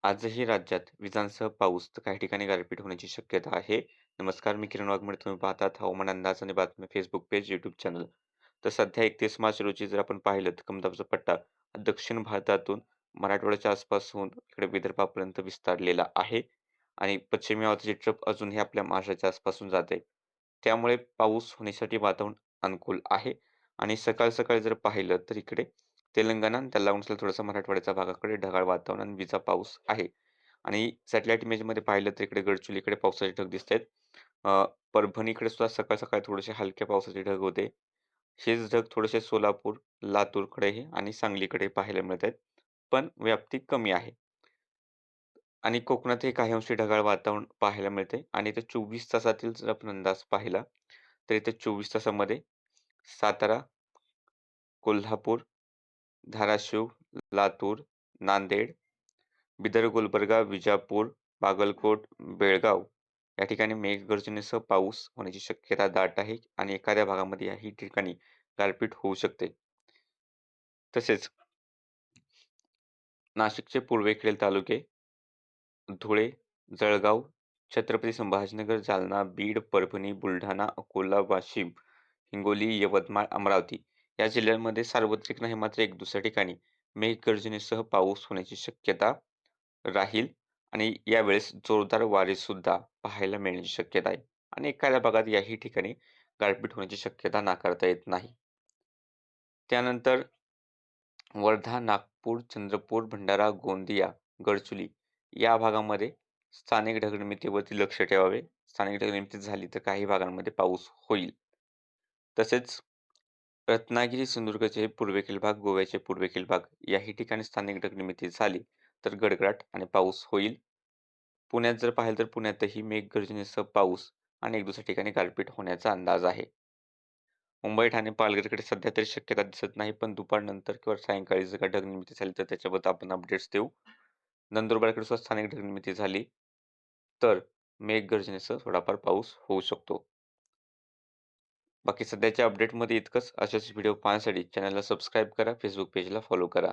आजही राज्यात विजांसह पाऊस तर काही ठिकाणी गारपीट होण्याची शक्यता आहे. नमस्कार, मी किरण वाघमारे. तुम्ही पाहतात हवामान अंदाज आणि बातमी फेसबुक पेज, यूट्यूब चॅनल. तर सध्या 31 मार्च रोजी जर आपण पाहिलं तर कमदाबाचा पट्टा हा दक्षिण भारतातून मराठवाड्याच्या आसपासून इकडे विदर्भापर्यंत विस्तारलेला आहे आणि पश्चिमी वाऱ्याची ट्रफ अजूनही आपल्या महाराष्ट्राच्या आसपासून जाते. त्यामुळे पाऊस होण्यासाठी वातावरण अनुकूल आहे आणि सकाळ-सकाळी जर पाहिलं तर इकडे तेलंगणा आणि त्याला लागून असलेला थोडासा मराठवाड्याच्या भागाकडे ढगाळ वातावरण आणि विजा पाऊस आहे. आणि सॅटेलाईट इमेजमध्ये पाहिलं तर इकडे गडचिरोलीकडे पावसाचे ढग दिसतायत. परभणीकडे सुद्धा सकाळ-सकाळी थोडेसे हलक्या पावसाचे ढग होते. हेच ढग थोडेसे सोलापूर, लातूरकडेही आणि सांगलीकडे पाहायला मिळत आहेत. पण व्याप्ती कमी आहे. आणि कोकणातही काही अंशी ढगाळ वातावरण पाहायला मिळते आणि इथे 24 तासातील जर आपण अंदाज पाहिला, तर इथे 24 तासामध्ये सातारा, कोल्हापूर, धाराशिव, लातूर, नांदेड, बिदर, गुलबर्गा, विजापूर, बागलकोट, बेळगाव या ठिकाणी मेघगर्जनेसह पाऊस होण्याची शक्यता दाट आहे आणि एखाद्या भागामध्ये याही ठिकाणी गारपीट होऊ शकते. तसेच नाशिकचे पूर्वेकडील तालुके धुळे, जळगाव, छत्रपती संभाजीनगर, जालना, बीड, परभणी, बुलढाणा, अकोला, वाशिम, हिंगोली, यवतमाळ, अमरावती या जिल्ह्यांमध्ये सार्वत्रिक नाही मात्र एक दुसऱ्या ठिकाणी मेघगर्जनेसह पाऊस होण्याची शक्यता राहील आणि यावेळेस जोरदार वारे सुद्धा पाहायला मिळण्याची शक्यता आहे आणि एखाद्या भागात याही ठिकाणी गारपीट होण्याची शक्यता नाकारता येत नाही. त्यानंतर वर्धा, नागपूर, चंद्रपूर, भंडारा, गोंदिया, गडचिरोली या भागामध्ये स्थानिक ढगनिर्मितीवरती लक्ष ठेवावे. स्थानिक ढगनिर्मिती झाली तर काही भागांमध्ये पाऊस होईल. तसेच रत्नागिरी, सिंधुदुर्गचे हे पूर्वेकडील भाग, गोव्याचे पूर्वेकडील भाग याही ठिकाणी स्थानिक ढगनिर्मिती झाली तर गडगडाट आणि पाऊस होईल. पुण्यात जर पाहिलं तर पुण्यातही मेघगर्जनेसह पाऊस आणि एक दुसऱ्या ठिकाणी गारपीट होण्याचा अंदाज आहे. मुंबई, ठाणे, पालघरकडे सध्या तरी शक्यता दिसत नाही, पण दुपारनंतर किंवा सायंकाळी जर का ढगनिर्मिती झाली तर त्याच्याबद्दल आपण अपडेट्स देऊ. नंदुरबारकडे सुद्धा स्थानिक ढगनिर्मिती झाली तर मेघगर्जनेसह थोडाफार पाऊस होऊ शकतो. बाकी सध्याच्या अपडेटमध्ये इतकंच. असेच व्हिडिओ पाहण्यासाठी चॅनलला सबस्क्राईब करा, फेसबुक पेजला फॉलो करा.